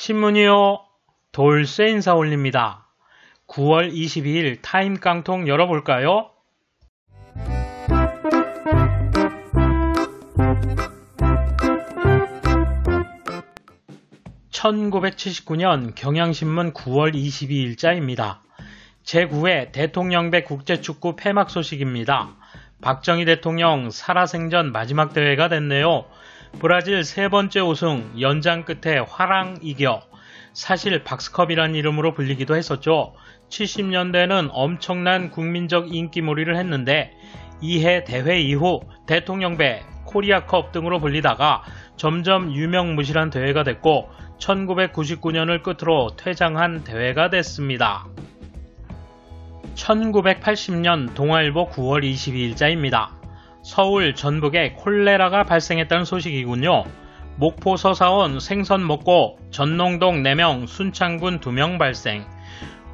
신문이요. 돌쇠 인사 올립니다. 9월 22일 타임 깡통 열어볼까요? (1979년) 경향신문 9월 22일자입니다. 제9회 대통령배 국제축구 폐막 소식입니다. 박정희 대통령 살아생전 마지막 대회가 됐네요. 브라질 세 번째 우승, 연장 끝에 화랑 이겨. 사실 박스컵이란 이름으로 불리기도 했었죠. 70년대에는 엄청난 국민적 인기몰이를 했는데 이해 대회 이후 대통령배, 코리아컵 등으로 불리다가 점점 유명무실한 대회가 됐고 1999년을 끝으로 퇴장한 대회가 됐습니다. 1980년 동아일보 9월 22일자입니다. 서울, 전북에 콜레라가 발생했다는 소식이군요. 목포 서사원 생선 먹고 전농동 4명, 순창군 2명 발생.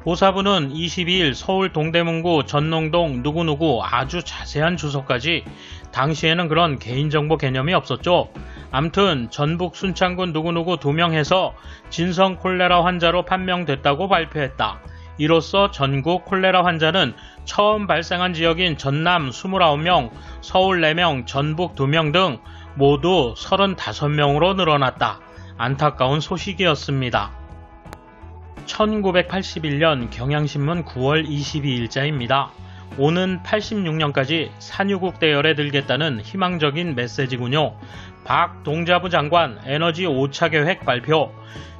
보사부는 22일 서울 동대문구 전농동 누구누구 아주 자세한 주소까지, 당시에는 그런 개인정보 개념이 없었죠. 암튼 전북 순창군 누구누구 2명 해서 진성 콜레라 환자로 판명됐다고 발표했다. 이로써 전국 콜레라 환자는 처음 발생한 지역인 전남 29명, 서울 4명, 전북 2명 등 모두 35명으로 늘어났다. 안타까운 소식이었습니다. 1981년 경향신문 9월 22일자입니다. 오는 86년까지 산유국 대열에 들겠다는 희망적인 메시지군요. 박 동자부 장관 에너지 5차 계획 발표.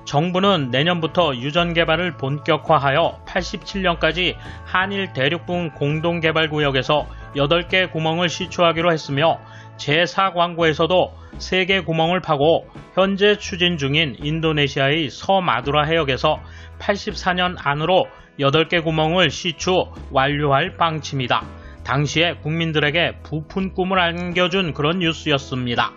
정부는 내년부터 유전 개발을 본격화하여 87년까지 한일 대륙붕 공동개발구역에서 8개 구멍을 시추하기로 했으며 제4광구에서도 3개 구멍을 파고 현재 추진 중인 인도네시아의 서마두라 해역에서 84년 안으로 8개 구멍을 시추 완료할 방침이다. 당시에 국민들에게 부푼 꿈을 안겨준 그런 뉴스였습니다.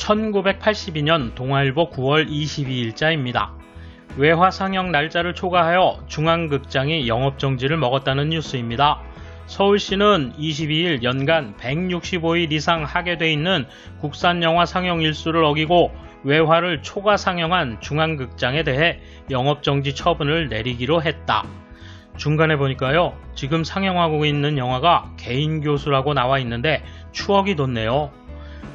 1982년 동아일보 9월 22일자입니다. 외화 상영 날짜를 초과하여 중앙극장이 영업정지를 먹었다는 뉴스입니다. 서울시는 22일 연간 165일 이상 하게 돼 있는 국산영화 상영 일수를 어기고 외화를 초과 상영한 중앙극장에 대해 영업정지 처분을 내리기로 했다. 중간에 보니까요, 지금 상영하고 있는 영화가 개인교수라고 나와 있는데 추억이 돋네요.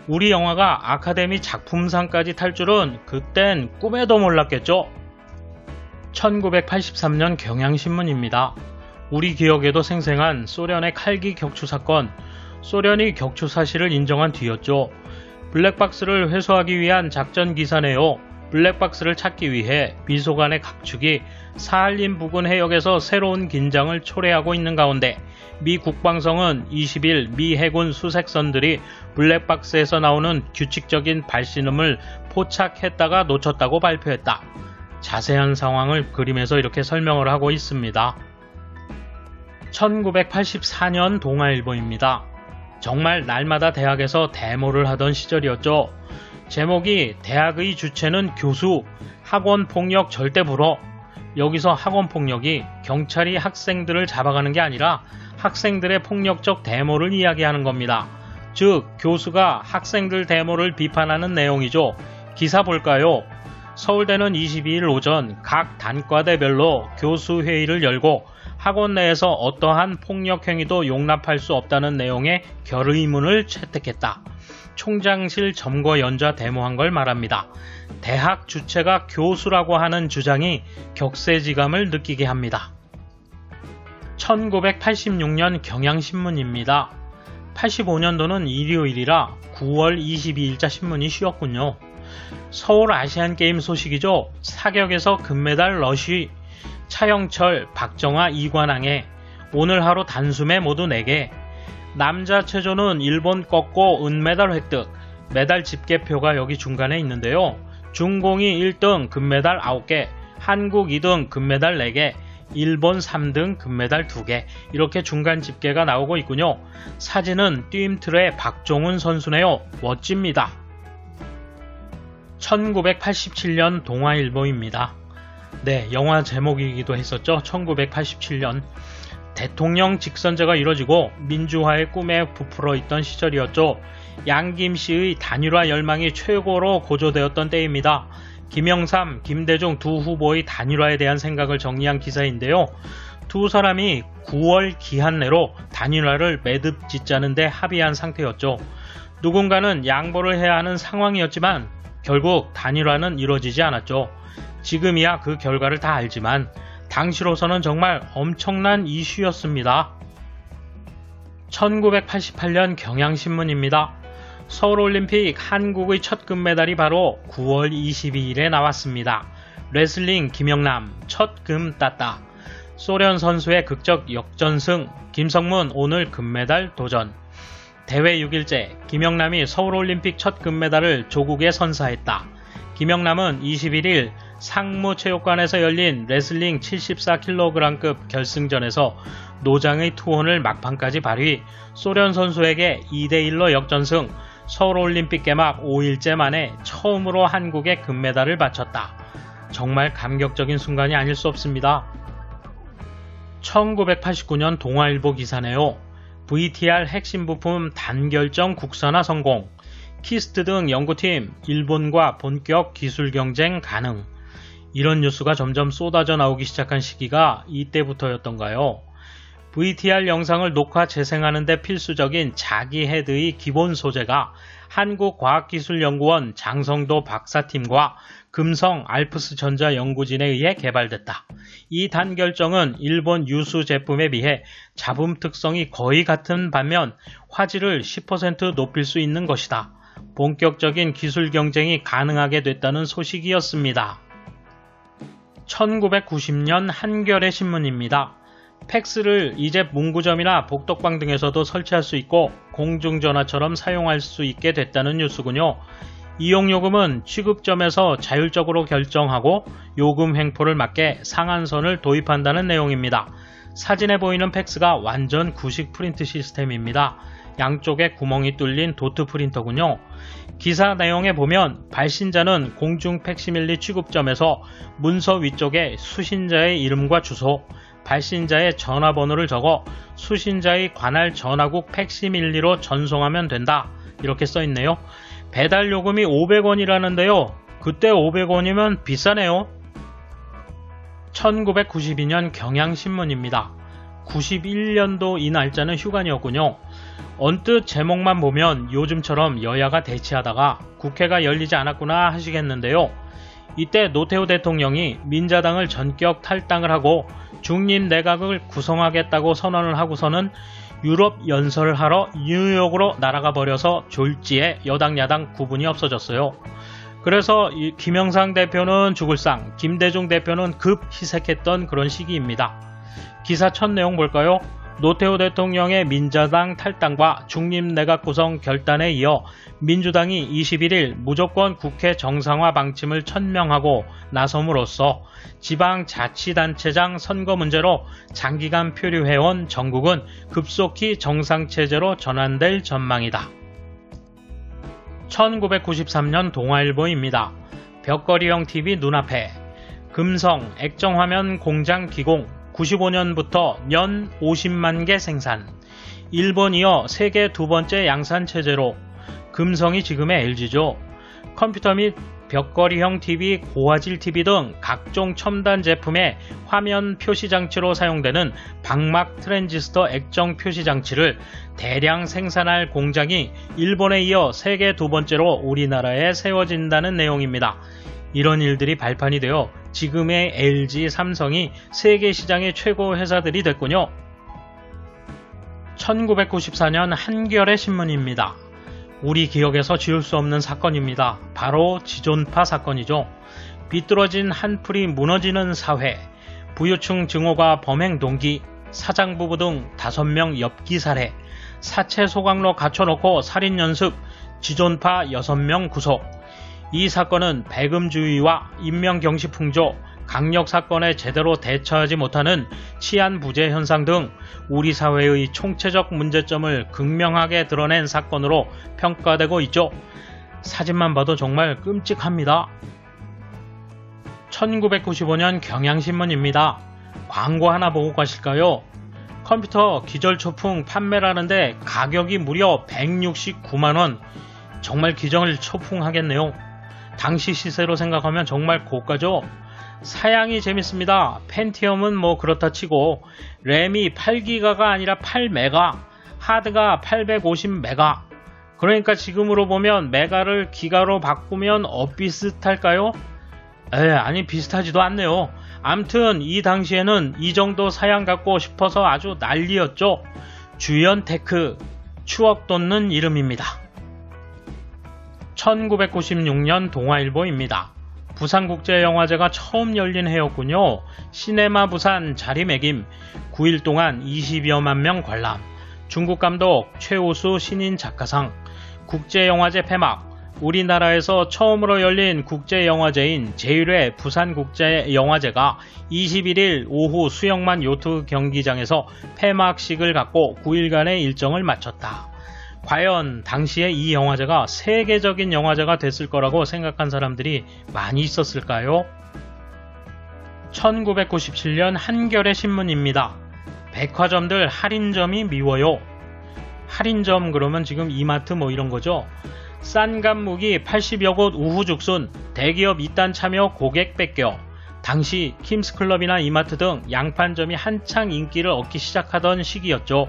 우리 영화가 아카데미 작품상까지 탈 줄은 그땐 꿈에도 몰랐겠죠. 1983년 경향신문입니다. 우리 기억에도 생생한 소련의 칼기 격추 사건, 소련이 격추 사실을 인정한 뒤였죠. 블랙박스를 회수하기 위한 작전 기사네요. 블랙박스를 찾기 위해 미소간의 각축이 사할린 부근 해역에서 새로운 긴장을 초래하고 있는 가운데 미 국방성은 20일 미 해군 수색선들이 블랙박스에서 나오는 규칙적인 발신음을 포착했다가 놓쳤다고 발표했다. 자세한 상황을 그림에서 이렇게 설명을 하고 있습니다. 1984년 동아일보입니다. 정말 날마다 대학에서 데모를 하던 시절이었죠. 제목이 대학의 주체는 교수, 학원폭력 절대 불어. 여기서 학원폭력이 경찰이 학생들을 잡아가는 게 아니라 학생들의 폭력적 데모를 이야기하는 겁니다. 즉 교수가 학생들 데모를 비판하는 내용이죠. 기사 볼까요? 서울대는 22일 오전 각 단과대별로 교수회의를 열고 학원 내에서 어떠한 폭력 행위도 용납할 수 없다는 내용의 결의문을 채택했다. 총장실 점거 연좌 데모한 걸 말합니다. 대학 주체가 교수라고 하는 주장이 격세지감을 느끼게 합니다. 1986년 경향신문입니다. 85년도는 일요일이라 9월 22일자 신문이 쉬었군요. 서울 아시안게임 소식이죠. 사격에서 금메달 러쉬, 차영철, 박정아, 이관왕에 오늘 하루 단숨에 모두 4개. 남자 체조는 일본 꺾고 은메달 획득. 메달 집계표가 여기 중간에 있는데요. 중공이 1등 금메달 9개, 한국 2등 금메달 4개, 일본 3등 금메달 2개, 이렇게 중간 집계가 나오고 있군요. 사진은 뛰임틀의 박종훈 선수네요. 멋집니다. 1987년 동아일보입니다. 네, 영화 제목이기도 했었죠. 1987년. 대통령 직선제가 이뤄지고 민주화의 꿈에 부풀어 있던 시절이었죠. 양김씨의 단일화 열망이 최고로 고조되었던 때입니다. 김영삼, 김대중 두 후보의 단일화에 대한 생각을 정리한 기사인데요. 두 사람이 9월 기한 내로 단일화를 매듭 짓자는 데 합의한 상태였죠. 누군가는 양보를 해야 하는 상황이었지만 결국 단일화는 이루어지지 않았죠. 지금이야 그 결과를 다 알지만 당시로서는 정말 엄청난 이슈였습니다. 1988년 경향신문입니다. 서울올림픽 한국의 첫 금메달이 바로 9월 22일에 나왔습니다. 레슬링 김영남 첫 금 땄다. 소련 선수의 극적 역전승, 김성문 오늘 금메달 도전. 대회 6일째 김영남이 서울올림픽 첫 금메달을 조국에 선사했다. 김영남은 21일 상무체육관에서 열린 레슬링 74kg급 결승전에서 노장의 투혼을 막판까지 발휘, 소련 선수에게 2대1로 역전승, 서울올림픽 개막 5일째 만에 처음으로 한국에 금메달을 바쳤다. 정말 감격적인 순간이 아닐 수 없습니다. 1989년 동아일보 기사네요. VTR 핵심 부품 단결정 국산화 성공. 키스트 등 연구팀 일본과 본격 기술 경쟁 가능. 이런 뉴스가 점점 쏟아져 나오기 시작한 시기가 이때부터였던가요? VTR 영상을 녹화 재생하는 데 필수적인 자기 헤드의 기본 소재가 한국과학기술연구원 장성도 박사팀과 금성 알프스전자 연구진에 의해 개발됐다. 이 단결정은 일본 유수 제품에 비해 잡음 특성이 거의 같은 반면 화질을 10% 높일 수 있는 것이다. 본격적인 기술 경쟁이 가능하게 됐다는 소식이었습니다. 1990년 한겨레 신문입니다. 팩스를 이제 문구점이나 복덕방 등에서도 설치할 수 있고 공중전화처럼 사용할 수 있게 됐다는 뉴스군요. 이용요금은 취급점에서 자율적으로 결정하고 요금 횡포를 막게 상한선을 도입한다는 내용입니다. 사진에 보이는 팩스가 완전 구식 프린트 시스템입니다. 양쪽에 구멍이 뚫린 도트 프린터군요. 기사 내용에 보면 발신자는 공중 팩시밀리 취급점에서 문서 위쪽에 수신자의 이름과 주소, 발신자의 전화번호를 적어 수신자의 관할 전화국 팩시밀리로 전송하면 된다. 이렇게 써있네요. 배달 요금이 500원이라는데요. 그때 500원이면 비싸네요. 1992년 경향신문입니다. 91년도 이 날짜는 휴관이었군요. 언뜻 제목만 보면 요즘처럼 여야가 대치하다가 국회가 열리지 않았구나 하시겠는데요. 이때 노태우 대통령이 민자당을 전격 탈당을 하고 중립내각을 구성하겠다고 선언을 하고서는 유럽 연설을 하러 뉴욕으로 날아가 버려서 졸지에 여당 야당 구분이 없어졌어요. 그래서 김영삼 대표는 죽을 상, 김대중 대표는 급 희색했던 그런 시기입니다. 기사 첫 내용 볼까요? 노태우 대통령의 민자당 탈당과 중립내각 구성 결단에 이어 민주당이 21일 무조건 국회 정상화 방침을 천명하고 나섬으로써 지방자치단체장 선거 문제로 장기간 표류해온 전국은 급속히 정상체제로 전환될 전망이다. 1993년 동아일보입니다. 벽걸이형 TV 눈앞에 금성 액정화면 공장 기공 95년부터 연 50만 개 생산. 일본 이어 세계 두 번째 양산체제로 금성이 지금의 LG죠. 컴퓨터 및 벽걸이형 TV, 고화질 TV 등 각종 첨단 제품의 화면 표시장치로 사용되는 방막 트랜지스터 액정 표시장치를 대량 생산할 공장이 일본에 이어 세계 두 번째로 우리나라에 세워진다는 내용입니다. 이런 일들이 발판이 되어 지금의 LG, 삼성이 세계 시장의 최고 회사들이 됐군요. 1994년 한겨레 신문입니다. 우리 기억에서 지울 수 없는 사건입니다. 바로 지존파 사건이죠. 비뚤어진 한풀이 무너지는 사회, 부유층 증오가 범행 동기, 사장 부부 등 5명 엽기 살해, 사체 소각로 갖춰놓고 살인 연습, 지존파 6명 구속. 이 사건은 배금주의와 인명경시 풍조, 강력 사건에 제대로 대처하지 못하는 치안 부재 현상 등 우리 사회의 총체적 문제점을 극명하게 드러낸 사건으로 평가되고 있죠. 사진만 봐도 정말 끔찍합니다. 1995년 경향신문입니다. 광고 하나 보고 가실까요? 컴퓨터 기절초풍 판매라는데 가격이 무려 169만원. 정말 기정을 초풍하겠네요. 당시 시세로 생각하면 정말 고가죠. 사양이 재밌습니다. 펜티엄은 뭐 그렇다 치고 램이 8기가가 아니라 8메가, 하드가 850메가. 그러니까 지금으로 보면 메가를 기가로 바꾸면 비슷할까요? 아니 비슷하지도 않네요. 암튼 이 당시에는 이 정도 사양 갖고 싶어서 아주 난리였죠. 주연테크, 추억 돋는 이름입니다. 1996년 동아일보입니다. 부산국제영화제가 처음 열린 해였군요. 시네마 부산 자리매김, 9일 동안 20여만 명 관람, 중국 감독 최우수 신인 작가상, 국제영화제 폐막, 우리나라에서 처음으로 열린 국제영화제인 제1회 부산국제영화제가 21일 오후 수영만 요트 경기장에서 폐막식을 갖고 9일간의 일정을 마쳤다. 과연 당시에 이 영화제가 세계적인 영화제가 됐을 거라고 생각한 사람들이 많이 있었을까요? 1997년 한겨레 신문입니다. 백화점들 할인점이 미워요. 할인점 그러면 지금 이마트 뭐 이런 거죠. 싼 값무기 80여 곳 우후죽순, 대기업 이딴 참여 고객 뺏겨. 당시 킴스클럽이나 이마트 등 양판점이 한창 인기를 얻기 시작하던 시기였죠.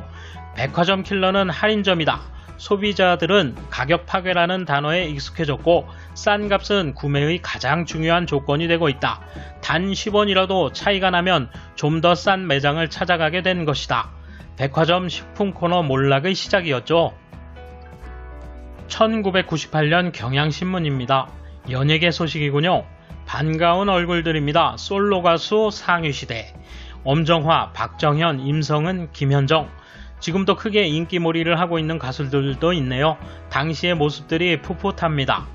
백화점 킬러는 할인점이다. 소비자들은 가격 파괴라는 단어에 익숙해졌고 싼 값은 구매의 가장 중요한 조건이 되고 있다. 단 10원이라도 차이가 나면 좀 더 싼 매장을 찾아가게 된 것이다. 백화점 식품 코너 몰락의 시작이었죠. 1998년 경향신문입니다. 연예계 소식이군요. 반가운 얼굴들입니다. 솔로 가수 상위시대. 엄정화, 박정현, 임성은, 김현정. 지금도 크게 인기몰이를 하고 있는 가수들도 있네요. 당시의 모습들이 풋풋합니다.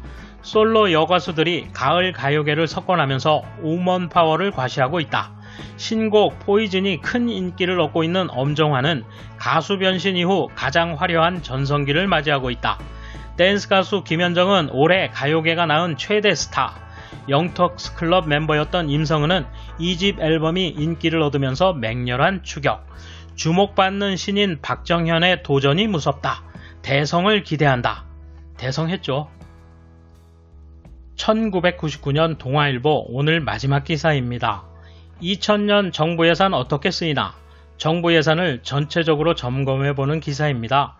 솔로 여가수들이 가을 가요계를 석권하면서 우먼 파워를 과시하고 있다. 신곡 포이즌이 큰 인기를 얻고 있는 엄정화는 가수 변신 이후 가장 화려한 전성기를 맞이하고 있다. 댄스 가수 김현정은 올해 가요계가 낳은 최대 스타. 영턱스 클럽 멤버였던 임성은은 2집 앨범이 인기를 얻으면서 맹렬한 추격. 주목받는 신인 박정현의 도전이 무섭다. 대성을 기대한다. 대성했죠. 1999년 동아일보 오늘 마지막 기사입니다. 2000년 정부 예산 어떻게 쓰이나? 정부 예산을 전체적으로 점검해보는 기사입니다.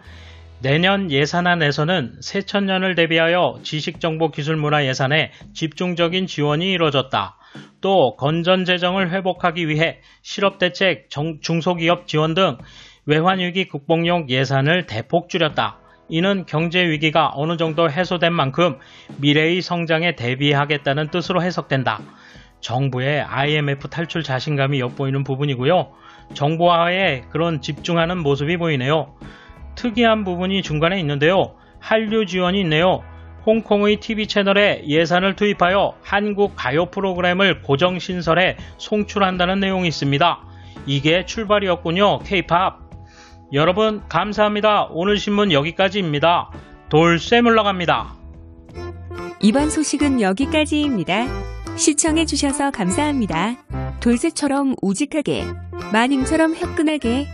내년 예산안에서는 새천년을 대비하여 지식정보기술문화 예산에 집중적인 지원이 이루어졌다. 또 건전재정을 회복하기 위해 실업대책, 중소기업 지원 등 외환위기 극복용 예산을 대폭 줄였다. 이는 경제위기가 어느 정도 해소된 만큼 미래의 성장에 대비하겠다는 뜻으로 해석된다. 정부의 IMF 탈출 자신감이 엿보이는 부분이고요. 정부화에 그런 집중하는 모습이 보이네요. 특이한 부분이 중간에 있는데요. 한류 지원이 있네요. 홍콩의 TV 채널에 예산을 투입하여 한국 가요 프로그램을 고정 신설해 송출한다는 내용이 있습니다. 이게 출발이었군요. K-POP. 여러분 감사합니다. 오늘 신문 여기까지입니다. 돌쇠 물러갑니다. 이번 소식은 여기까지입니다. 시청해주셔서 감사합니다. 돌쇠처럼 우직하게, 마님처럼 화끈하게